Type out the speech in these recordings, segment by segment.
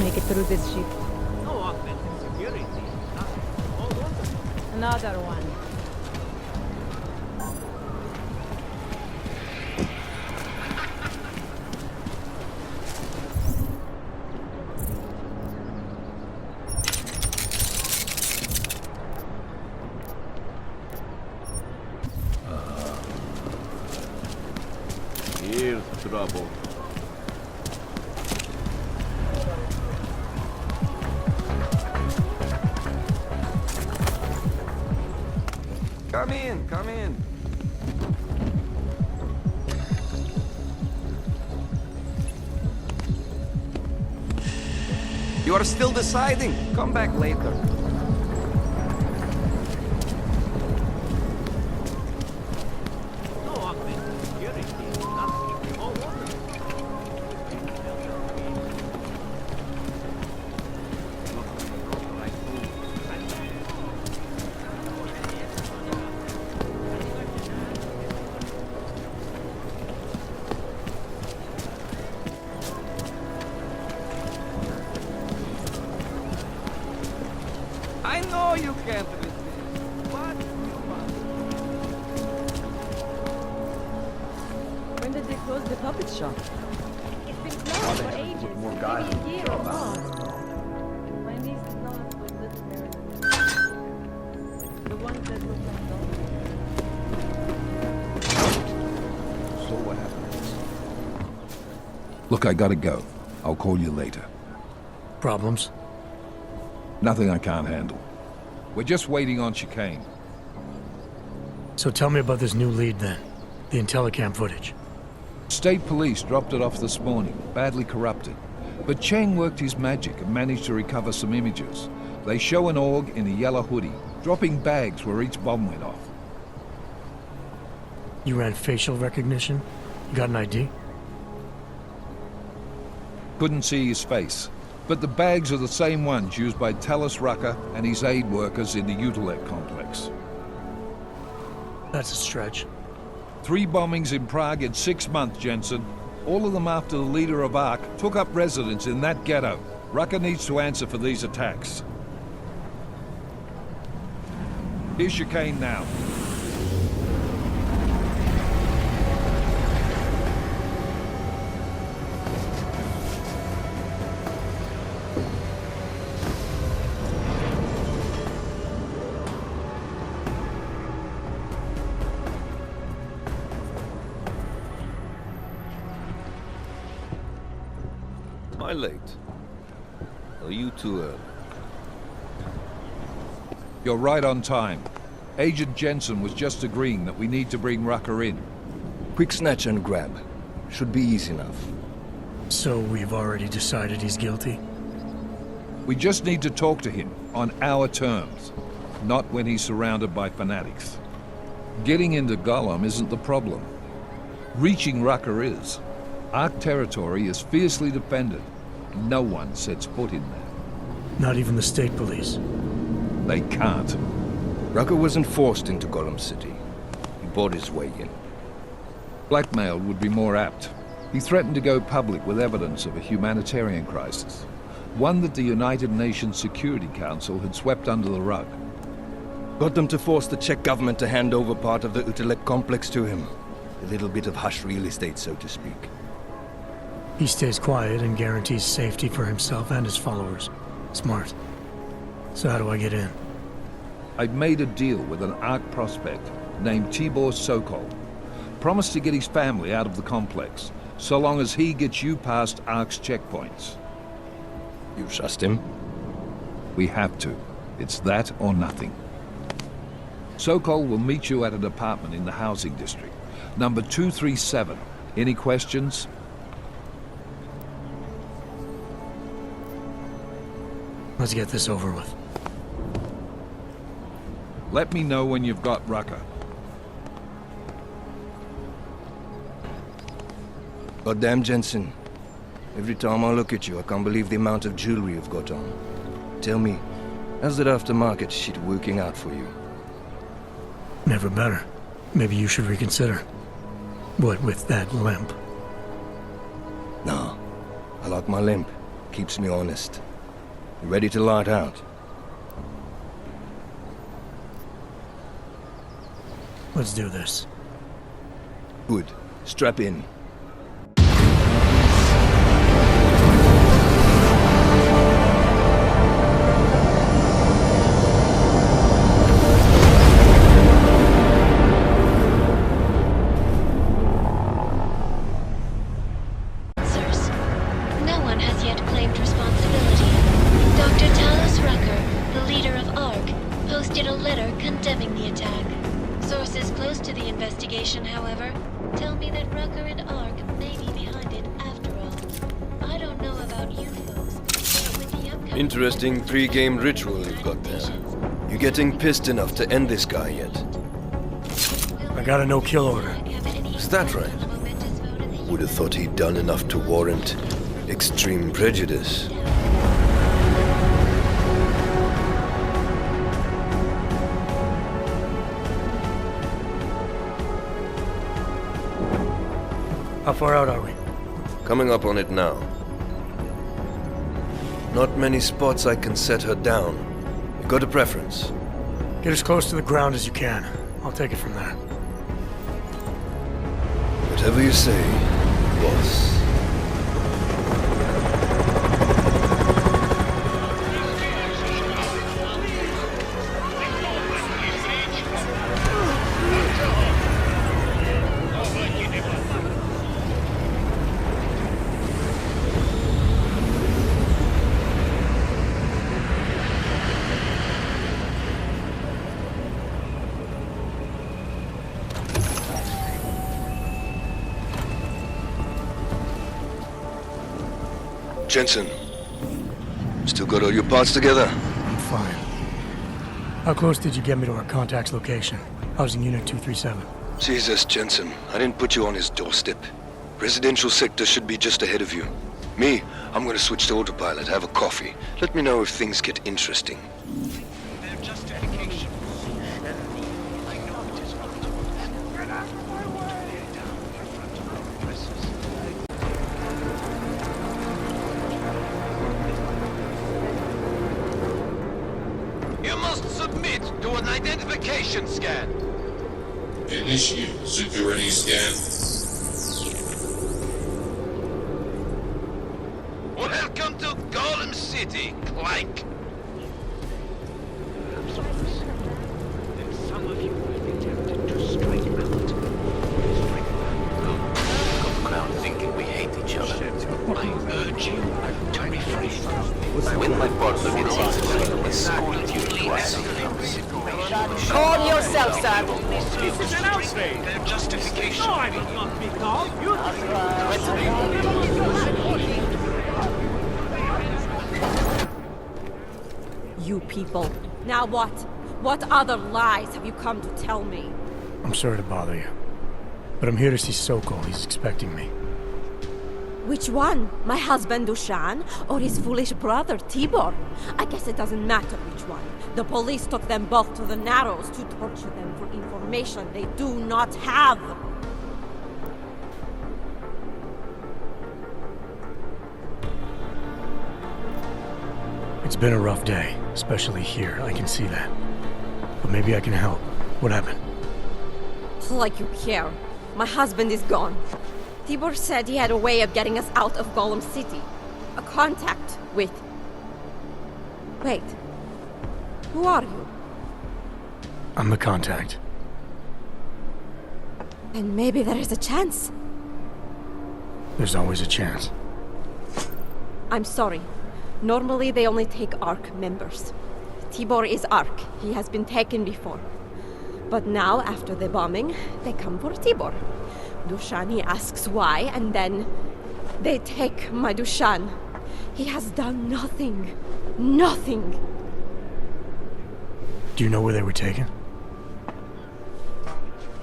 make it through this ship. No augmented security. Nothing. All wonderful. Another one. Here's trouble. Come in, come in. You are still deciding. Come back later. No augmented security. Nothing. All wonderful. I know you can't resist, but you must. When did they close the puppet shop? It's been closed for ages. more guys Maybe a year or more. My niece is not with little Mary. The ones that look like dolls. So what happens? Look, I gotta go. I'll call you later. Problems? Nothing I can't handle. We're just waiting on chicane. So tell me about this new lead then. The Intellicam footage. State police dropped it off this morning, badly corrupted. But Cheng worked his magic and managed to recover some images. They show an org in a yellow hoodie, dropping bags where each bomb went off. You ran facial recognition? You got an ID? Couldn't see his face. But the bags are the same ones used by Talos Rucker and his aid workers in the IIIIlIIIIL complex. That's a stretch. 3 bombings in Prague in 6 months, Jensen. All of them after the leader of ARC took up residence in that ghetto. Rucker needs to answer for these attacks. Here's chicane now. Am I late? Are you too early? You're right on time. Agent Jensen was just agreeing that we need to bring Rucker in. Quick snatch and grab. Should be easy enough. So we've already decided he's guilty? We just need to talk to him on our terms, not when he's surrounded by fanatics. Getting into Gollum isn't the problem. Reaching Rucker is. ARC territory is fiercely defended. No one sets foot in there. Not even the state police. They can't. Rucker wasn't forced into Gollum City. He bought his way in. Blackmail would be more apt. He threatened to go public with evidence of a humanitarian crisis, one that the United Nations Security Council had swept under the rug. Got them to force the Czech government to hand over part of the IIIIlIIIL complex to him. A little bit of hush real estate, so to speak. He stays quiet and guarantees safety for himself and his followers. Smart. So how do I get in? I've made a deal with an ARC prospect named Tibor Sokol. Promised to get his family out of the complex, so long as he gets you past ARC's checkpoints. You trust him? We have to. It's that or nothing. Sokol will meet you at an apartment in the housing district. Number 237. Any questions? Let's get this over with. Let me know when you've got Rucker. Goddamn, Jensen. Every time I look at you, I can't believe the amount of jewelry you've got on. Tell me, how's that aftermarket shit working out for you? Never better. Maybe you should reconsider. What with that limp? Nah, I like my limp. Keeps me honest. Ready to light out. Let's do this. Good. Strap in. No one has yet claimed responsibility. Dr. Talos Rucker, the leader of ARC, posted a letter condemning the attack. Sources close to the investigation, however, tell me that Rucker and ARC may be behind it after all. I don't know about you folks, but with the upcoming... Interesting pre-game ritual you've got there. You getting pissed enough to end this guy yet? I got a no-kill order. Is that right? Would have thought he'd done enough to warrant extreme prejudice. How far out are we? Coming up on it now. Not many spots I can set her down. You got a preference? Get as close to the ground as you can. I'll take it from there. Whatever you say, boss. Jensen, still got all your parts together? I'm fine. How close did you get me to our contact's location? Housing Unit 237. Jesus, Jensen, I didn't put you on his doorstep. Residential sector should be just ahead of you. Me, I'm gonna switch to autopilot, have a coffee. Let me know if things get interesting. Their justification. I know it is not. Get out of my way! Lay down in front of our oppressors. You must submit to an identification scan. Initiate security scan. Welcome to Golem City, Clank. Perhaps then some of you will be tempted to strike out. Come around thinking we hate each other. I urge you to refrain. When my partner gets into escort you to us. Call yourself, sir. Their justification. No, I will not be called. You You people. Now what? What other lies have you come to tell me? I'm sorry to bother you. But I'm here to see Sokol. He's expecting me. Which one? My husband Dushan or his foolish brother Tibor? I guess it doesn't matter which one. The police took them both to the Narrows to torture them for information they do not have. It's been a rough day, especially here. I can see that. But maybe I can help. What happened? Like you care. My husband is gone. Tibor said he had a way of getting us out of Golem City. A contact with... Wait. Who are you? I'm the contact. And maybe there is a chance. There's always a chance. I'm sorry. Normally they only take ARC members. Tibor is ARC. He has been taken before. But now, after the bombing, they come for Tibor. Dushani asks why, and then they take my Dushan. He has done nothing. Nothing. Do you know where they were taken?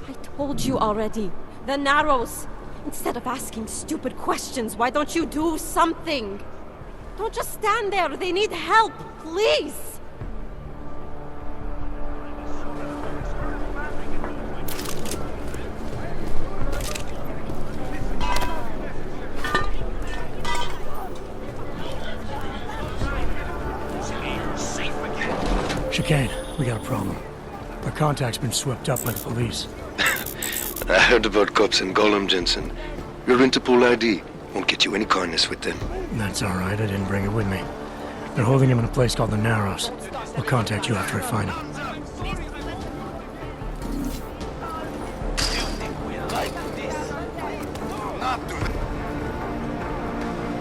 I told you already. The Narrows. Instead of asking stupid questions, why don't you do something? Don't just stand there. They need help. Please. Kane, we got a problem. Our contact's been swept up by the police. I heard about cops in Gollum, Jensen. Your Interpol ID won't get you any kindness with them. That's all right, I didn't bring it with me. They're holding him in a place called the Narrows. I'll contact you after I find him.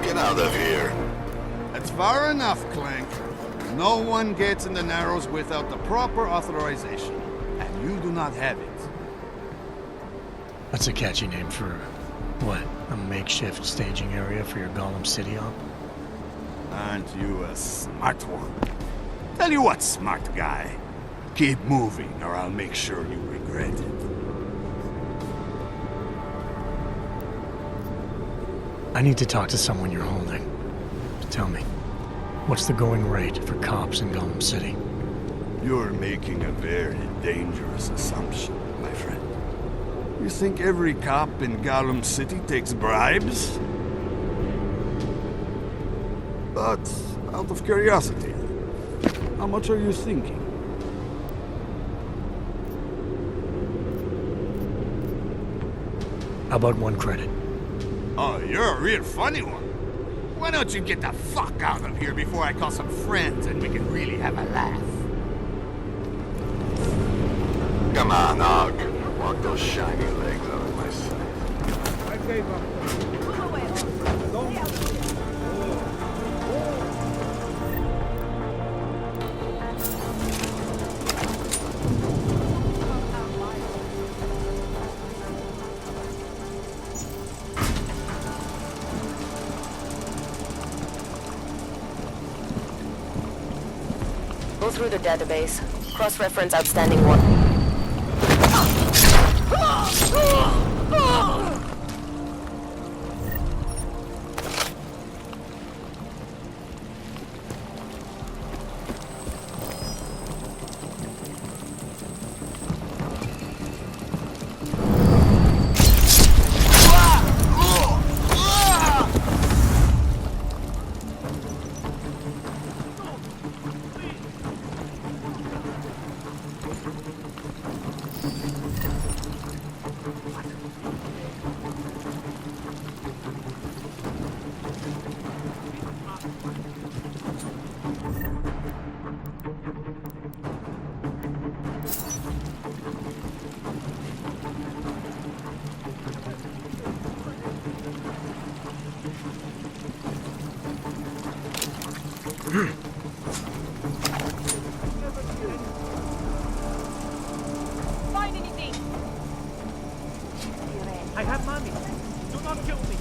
Get out of here. That's far enough, Clank. No one gets in the Narrows without the proper authorization, and you do not have it. That's a catchy name for, what, a makeshift staging area for your Gollum City op? Aren't you a smart one? Tell you what, smart guy. Keep moving, or I'll make sure you regret it. I need to talk to someone you're holding. Tell me, what's the going rate for cops in Gollum City? You're making a very dangerous assumption, my friend. You think every cop in Gollum City takes bribes? But, out of curiosity, how much are you thinking? How about 1 credit? Oh, you're a real funny one. Why don't you get the fuck out of here before I call some friends and we can really have a laugh? Come on, Og. Walk those shiny legs out of my sight. I gave up. Go through the database. Cross-reference outstanding one. Find anything? I have money. Do not kill me.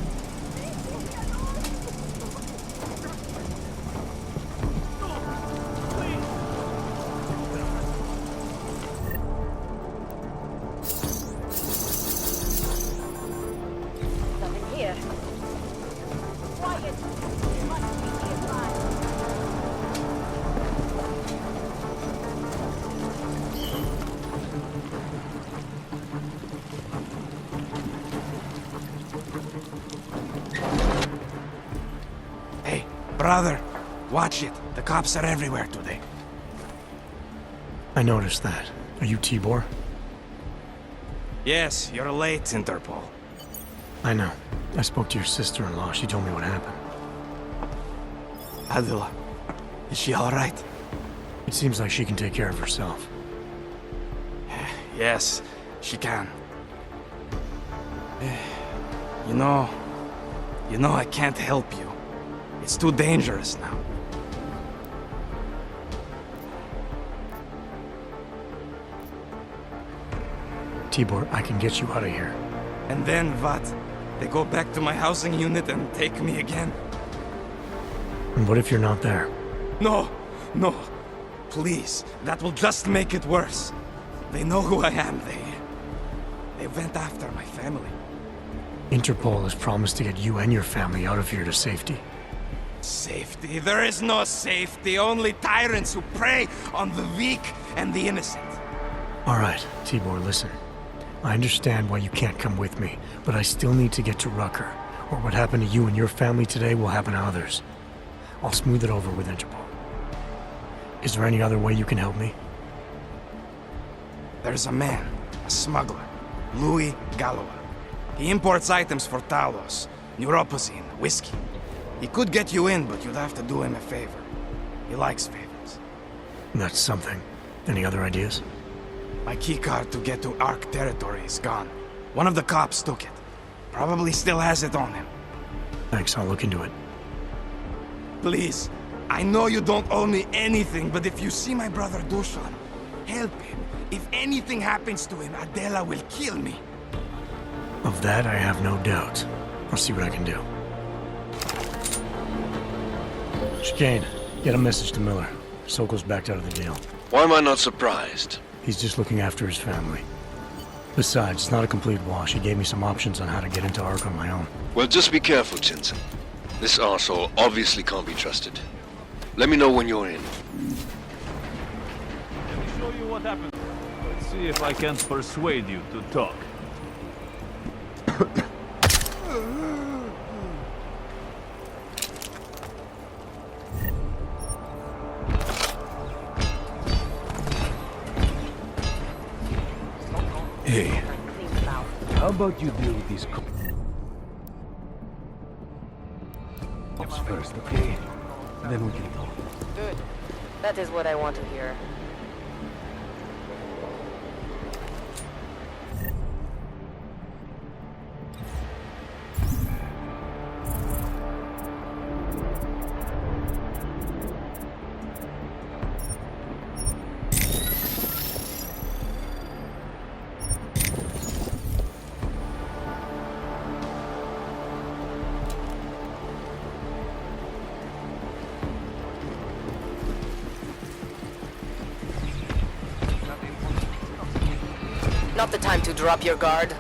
Nothing here. Quiet. Must be alive. Hey, brother, watch it. The cops are everywhere today. I noticed that. Are you Tibor? Yes, you're late, Interpol. I know. I spoke to your sister-in-law. She told me what happened. Adila, is she all right? It seems like she can take care of herself. Yes, she can. You know, I can't help you. It's too dangerous now. Tibor, I can get you out of here. And then what? They go back to my housing unit and take me again? And what if you're not there? No, no. Please, that will just make it worse. They know who I am. They went after my family. Interpol has promised to get you and your family out of here to safety. Safety? There is no safety. Only tyrants who prey on the weak and the innocent. All right, Tibor, listen. I understand why you can't come with me, but I still need to get to Rucker, or what happened to you and your family today will happen to others. I'll smooth it over with Interpol. Is there any other way you can help me? There's a man, a smuggler, Louis Galois. He imports items for Talos, neuropozyne, whiskey. He could get you in, but you'd have to do him a favor. He likes favors. That's something. Any other ideas? My keycard to get to Ark territory is gone. One of the cops took it. Probably still has it on him. Thanks, I'll look into it. Please, I know you don't owe me anything, but if you see my brother Dushan, help him. If anything happens to him, Adela will kill me. Of that, I have no doubt. I'll see what I can do. Chicane, get a message to Miller. Sokol's backed out of the deal. Why am I not surprised? He's just looking after his family. Besides, it's not a complete wash. He gave me some options on how to get into Ark on my own. Well, just be careful, Jensen. This arsehole obviously can't be trusted. Let me know when you're in. Let me show you what happened. Let's see if I can't persuade you to talk. Hey. How about you deal with these cops first, okay? Then we can talk. Good. That is what I want to hear. Not the time to drop your guard.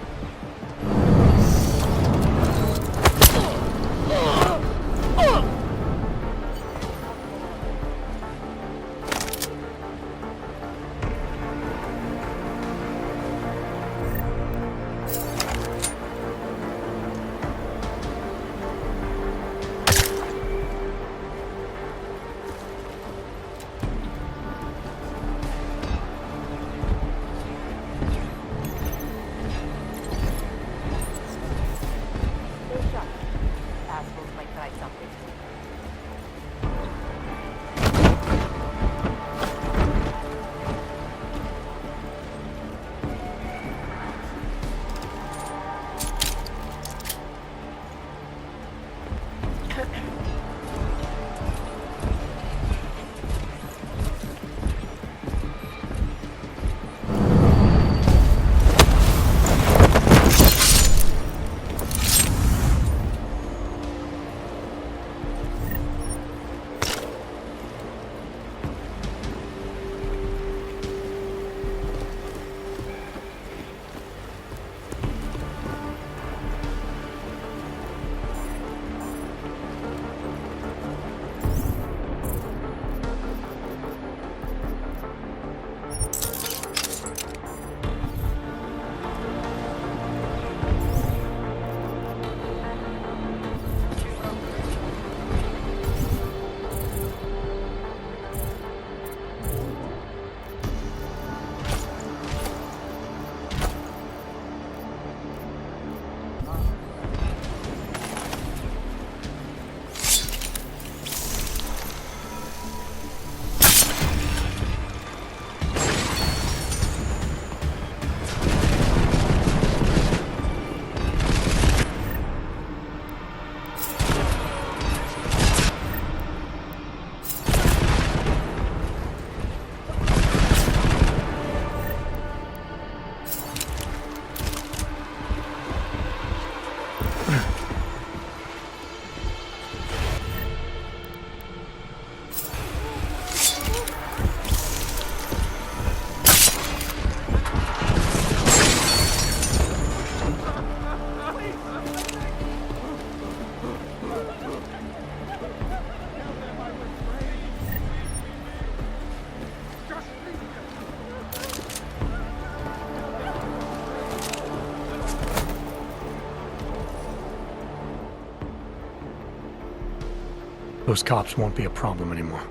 Those cops won't be a problem anymore.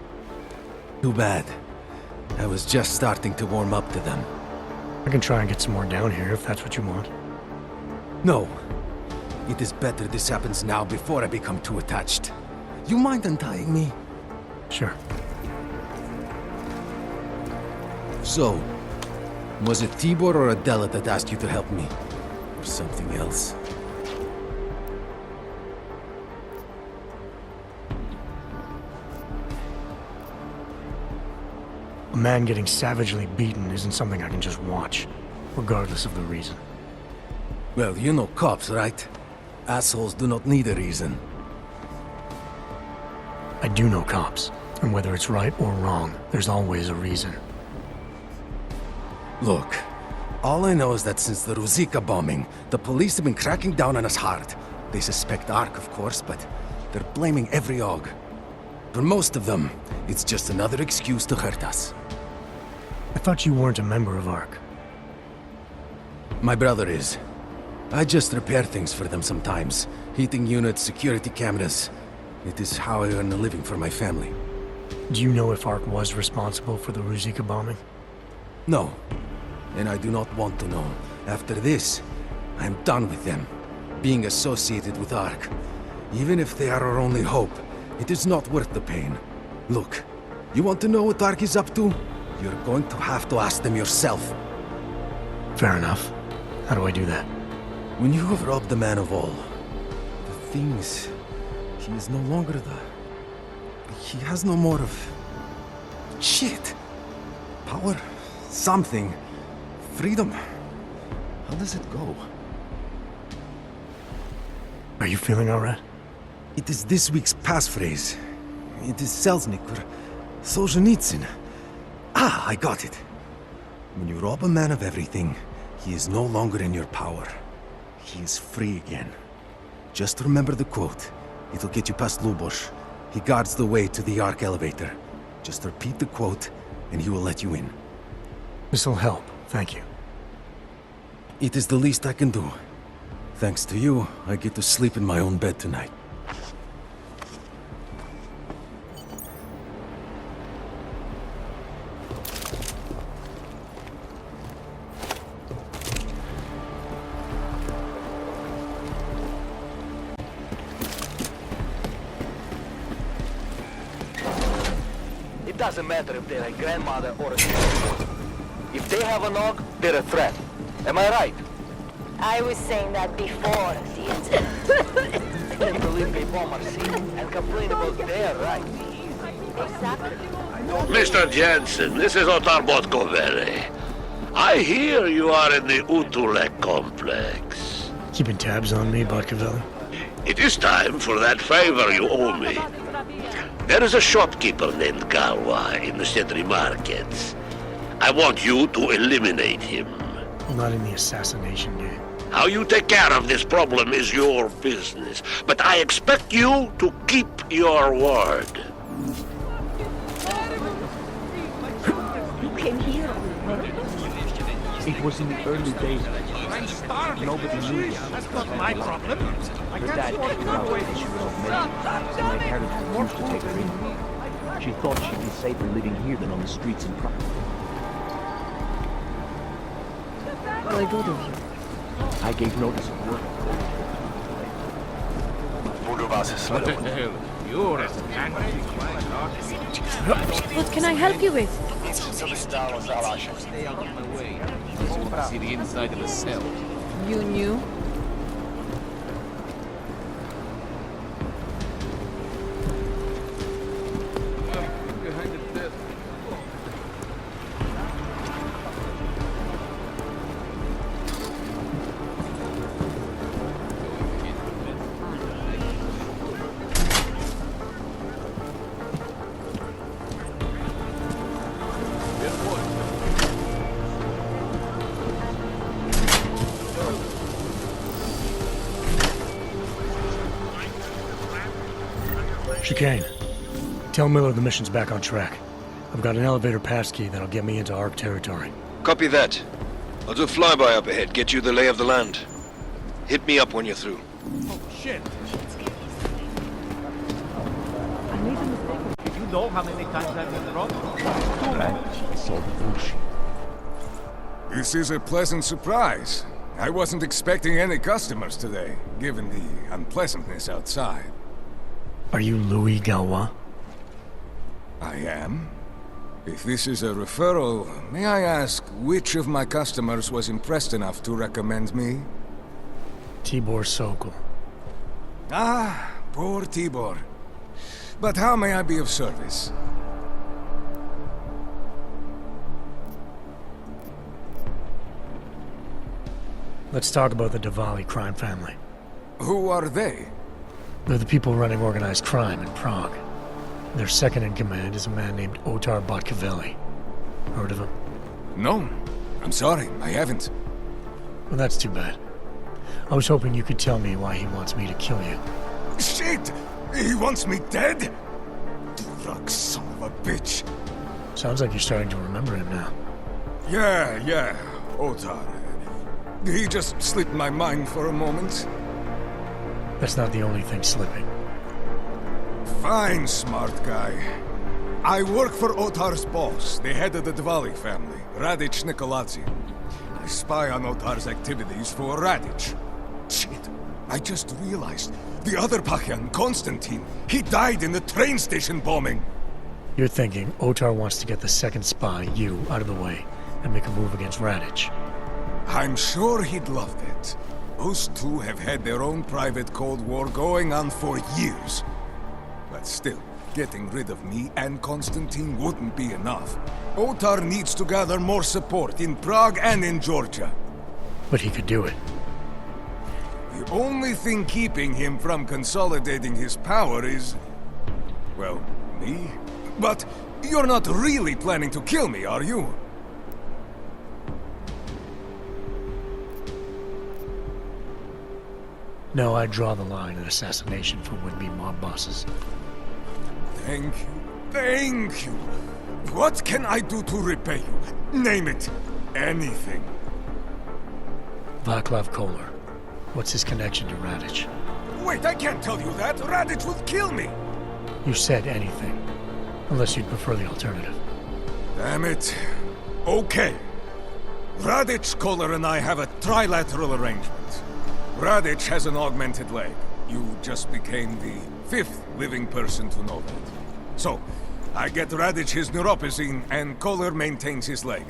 Too bad. I was just starting to warm up to them. I can try and get some more down here if that's what you want. No. It is better this happens now before I become too attached. You mind untying me? Sure. So, was it Tibor or Adela that asked you to help me? Or something else? A man getting savagely beaten isn't something I can just watch, regardless of the reason. Well, you know cops, right? Assholes do not need a reason. I do know cops, and whether it's right or wrong, there's always a reason. Look, all I know is that since the Ruzicka bombing, the police have been cracking down on us hard. They suspect ARC, of course, but they're blaming every AUG. For most of them, it's just another excuse to hurt us. I thought you weren't a member of ARC. My brother is. I just repair things for them sometimes. Heating units, security cameras. It is how I earn a living for my family. Do you know if ARC was responsible for the Ruzicka bombing? No. And I do not want to know. After this, I'm done with them. Being associated with ARC. Even if they are our only hope, it is not worth the pain. Look, you want to know what ARC is up to? You're going to have to ask them yourself. Fair enough. How do I do that? When you have robbed the man of all, the things... He is no longer the... He has no more of... Shit! Power? Something. Freedom. How does it go? Are you feeling alright? It is this week's passphrase. It is Selznick or Solzhenitsyn. Ah, I got it. When you rob a man of everything, he is no longer in your power. He is free again. Just remember the quote. It'll get you past Lubosh. He guards the way to the ARC elevator. Just repeat the quote, and he will let you in. This'll help, thank you. It is the least I can do. Thanks to you, I get to sleep in my own bed tonight. It doesn't matter if they're a grandmother or a sister. If they have an AUG, they're a threat. Am I right? I was saying that before, They believe they bomb our city and complain about their rights. Mr. Jensen, this is Otar Botkovere. I hear you are in the Utulek complex. Keeping tabs on me, Botkovere? It is time for that favor you owe me. There is a shopkeeper named Galwa in the City markets. I want you to eliminate him. I'm not in the assassination game. How you take care of this problem is your business, but I expect you to keep your word. You came here on purpose? It was in the early days. I'm starving. Nobody knew. That's not my problem. I Her can't dad afford kicked her out to when she was of age, and my parents refused to take her in. She thought she'd be safer living here than on the streets in Prague. Very good of you. I gave notice of work. What the hell? You're as angry What can I help you with? Stay out of my way. See the inside of a cell. You knew? Behind the desk. Chicane. Tell Miller the mission's back on track. I've got an elevator passkey that'll get me into ARC territory. Copy that. I'll do a flyby up ahead, get you the lay of the land. Hit me up when you're through. Oh, shit. If you know how many times I've been wrong? Right, I saw the bullshit. This is a pleasant surprise. I wasn't expecting any customers today, given the unpleasantness outside. Are you Louis Galois? I am. If this is a referral, may I ask which of my customers was impressed enough to recommend me? Tibor Sokol. Ah, poor Tibor. But how may I be of service? Let's talk about the Diwali crime family. Who are they? They're the people running organized crime in Prague. Their second in command is a man named Otar Botkavelli. Heard of him? No. I'm sorry, I haven't. Well, that's too bad. I was hoping you could tell me why he wants me to kill you. Shit! He wants me dead? Drug son of a bitch. Sounds like you're starting to remember him now. Yeah, Otar. He just slipped my mind for a moment. That's not the only thing slipping. Fine, smart guy. I work for Otar's boss, the head of the Diwali family, Radic Nikoladze. I spy on Otar's activities for Radic. Shit, I just realized. The other Pakyan, Konstantin, he died in the train station bombing. You're thinking Otar wants to get the second spy, you, out of the way, and make a move against Radic. I'm sure he'd love that. Those two have had their own private Cold War going on for years. But still, getting rid of me and Konstantin wouldn't be enough. Otar needs to gather more support in Prague and in Georgia. But he could do it. The only thing keeping him from consolidating his power is... well, me? But you're not really planning to kill me, are you? No, I draw the line at assassination for would-be mob bosses. Thank you. What can I do to repay you? Name it. Anything. Vaclav Kolar. What's his connection to Radic? Wait, I can't tell you that. Radic would kill me. You said anything. Unless you'd prefer the alternative. Damn it. Okay. Radic, Kolar, and I have a trilateral arrangement. Radic has an augmented leg. You just became the 5th living person to know that. So, I get Radic his neuropazine, and Kolar maintains his leg.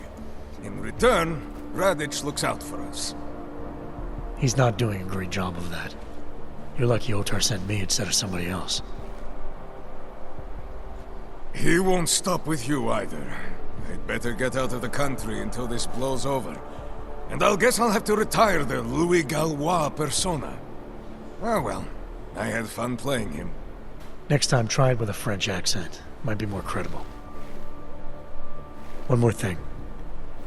In return, Radic looks out for us. He's not doing a great job of that. You're lucky Otar sent me instead of somebody else. He won't stop with you either. I'd better get out of the country until this blows over. And I'll guess I'll have to retire the Louis Galois persona. Oh well, I had fun playing him. Next time, try it with a French accent. Might be more credible. One more thing.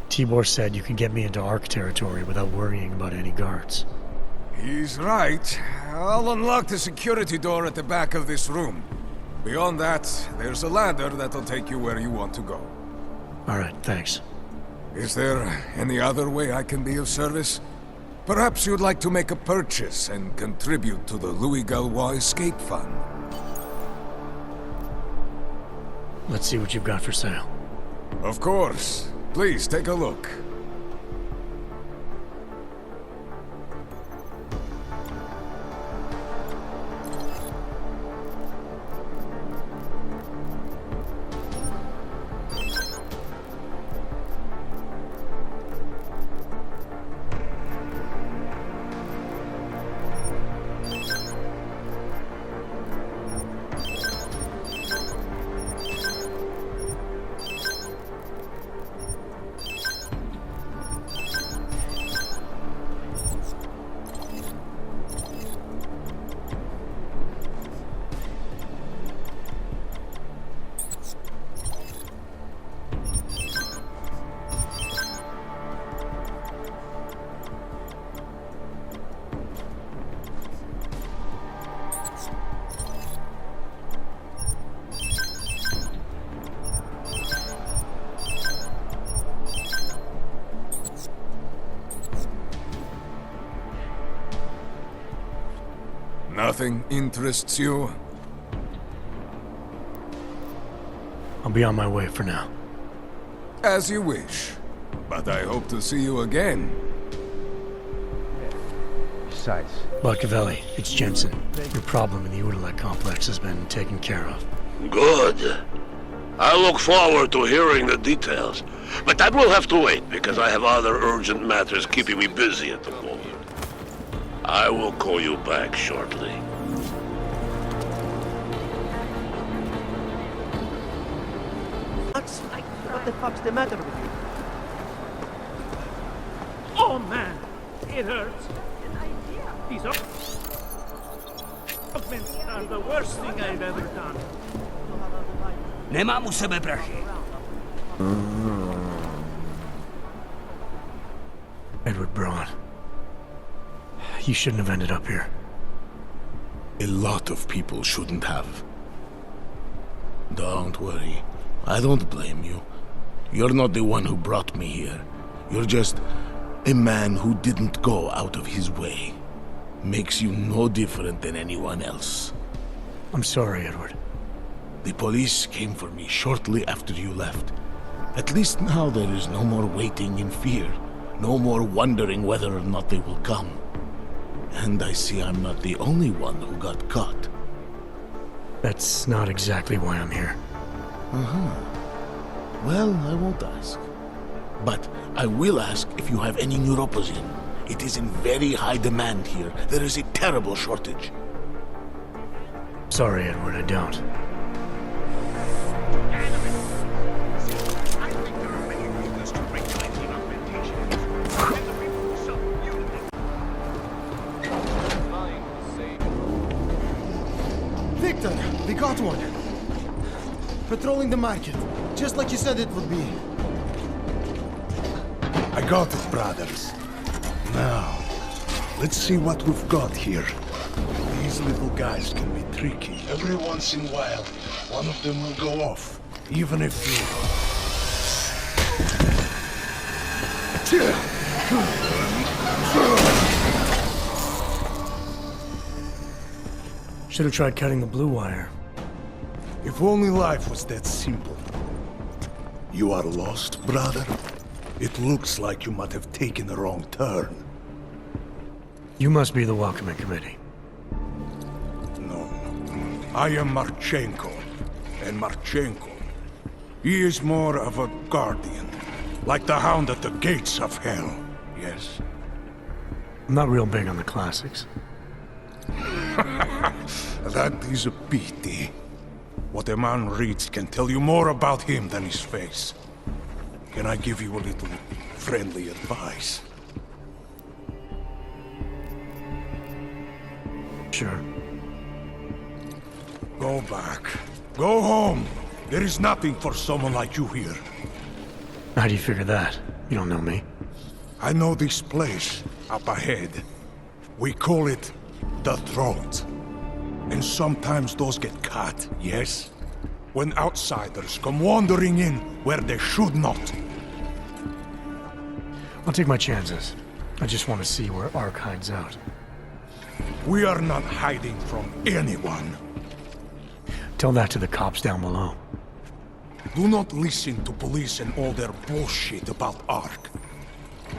Tibor said you can get me into Ark territory without worrying about any guards. He's right. I'll unlock the security door at the back of this room. Beyond that, there's a ladder that'll take you where you want to go. All right, thanks. Is there any other way I can be of service? Perhaps you'd like to make a purchase and contribute to the Louis Galois Escape Fund. Let's see what you've got for sale. Of course. Please, take a look. Nothing interests you? I'll be on my way for now. As you wish. But I hope to see you again. Besides... Machiavelli, it's Jensen. Your problem in the IIIIlIII complex has been taken care of. Good. I look forward to hearing the details. But that will have to wait, because I have other urgent matters keeping me busy at the moment. I will call you back shortly. What the fuck's the matter with you? Oh man, it hurts. These augments are the worst thing I've ever done. Nemám u sebe prachy. Edward Braun. You shouldn't have ended up here. A lot of people shouldn't have. Don't worry. I don't blame you. You're not the one who brought me here. You're just a man who didn't go out of his way. Makes you no different than anyone else. I'm sorry, Edward. The police came for me shortly after you left. At least now there is no more waiting in fear. No more wondering whether or not they will come. And I see I'm not the only one who got caught. That's not exactly why I'm here. Uh-huh. Well, I won't ask. But I will ask if you have any neuropozyne. It is in very high demand here. There is a terrible shortage. Sorry, Edward, I don't. Victor, we got one. Patrolling the market, just like you said it would be. I got it, brothers. Now, let's see what we've got here. These little guys can be tricky. Every once in a while, one of them will go off, even if you... Should have tried cutting the blue wire. If only life was that simple. You are lost, brother? It looks like you might have taken a wrong turn. You must be the welcoming committee. No. I am Marchenko. And Marchenko, he is more of a guardian. Like the hound at the gates of hell, yes? I'm not real big on the classics. That is a pity. What a man reads can tell you more about him than his face. Can I give you a little friendly advice? Sure. Go back. Go home. There is nothing for someone like you here. How do you figure that? You don't know me. I know this place up ahead. We call it the Throat. And sometimes those get cut, yes? When outsiders come wandering in where they should not. I'll take my chances. I just want to see where Ark hides out. We are not hiding from anyone. Tell that to the cops down below. Do not listen to police and all their bullshit about Ark.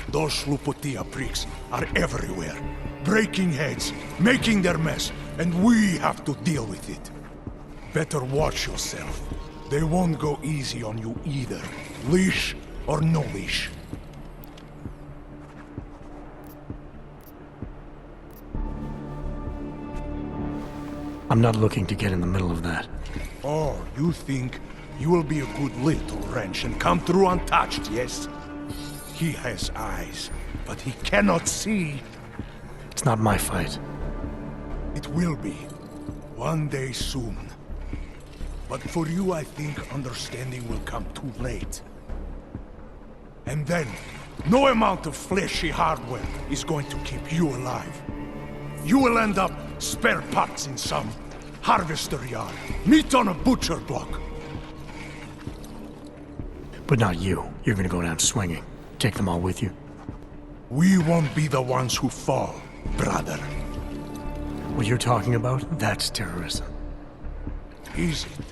Those Slupotia pricks are everywhere. Breaking heads, making their mess, and we have to deal with it. Better watch yourself. They won't go easy on you either. Leash or no leash. I'm not looking to get in the middle of that. Oh, you think you will be a good little wrench and come through untouched, yes? He has eyes, but he cannot see. It's not my fight. It will be. One day soon. But for you, I think understanding will come too late. And then, no amount of fleshy hardware is going to keep you alive. You will end up spare parts in some harvester yard, meat on a butcher block. But not you. You're gonna go down swinging. Take them all with you. We won't be the ones who fall, brother. What you're talking about, that's terrorism. Is it?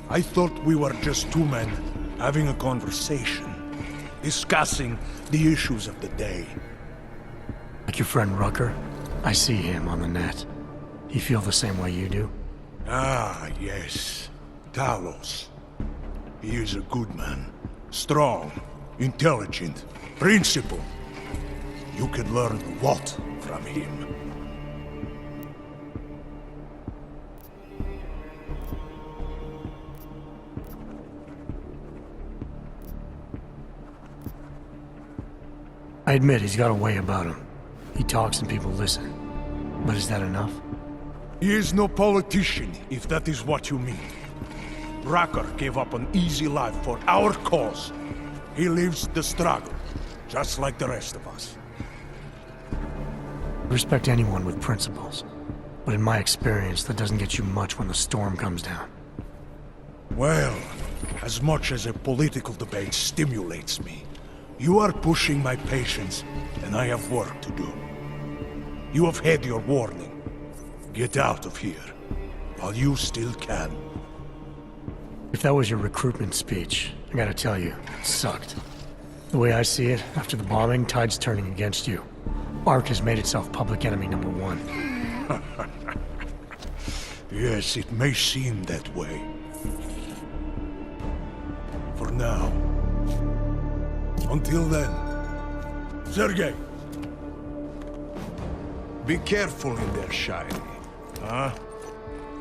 I thought we were just two men having a conversation, discussing the issues of the day. Like your friend Rucker? I see him on the net. He feel the same way you do? Ah, yes. Talos. He is a good man. Strong, intelligent, principled. You can learn a lot from him. I admit he's got a way about him. He talks and people listen. But is that enough? He is no politician, if that is what you mean. Rucker gave up an easy life for our cause. He lives the struggle, just like the rest of us. I respect anyone with principles. But in my experience, that doesn't get you much when the storm comes down. Well, as much as a political debate stimulates me, you are pushing my patience, and I have work to do. You have had your warning. Get out of here, while you still can. If that was your recruitment speech, I gotta tell you, it sucked. The way I see it, after the bombing, tide's turning against you. ARC has made itself public enemy #1. Yes, it may seem that way. For now. Until then. Sergei! Be careful in there, Shiny. Huh?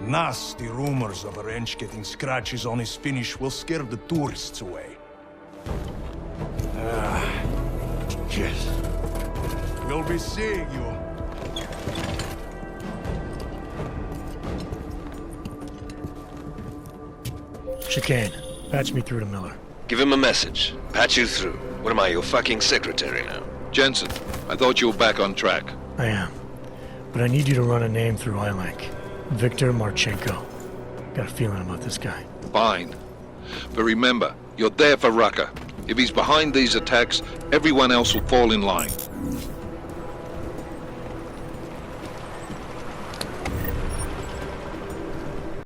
Nasty rumors of a wrench getting scratches on his finish will scare the tourists away. Yes. We'll be seeing you. Chicane, patch me through to Miller. Give him a message. Patch you through. What am I, your fucking secretary now? Jensen, I thought you were back on track. I am. But I need you to run a name through IIILIIILIIIIl. Viktor Marchenko. Got a feeling about this guy. Fine. But remember, you're there for Rucker. If he's behind these attacks, everyone else will fall in line.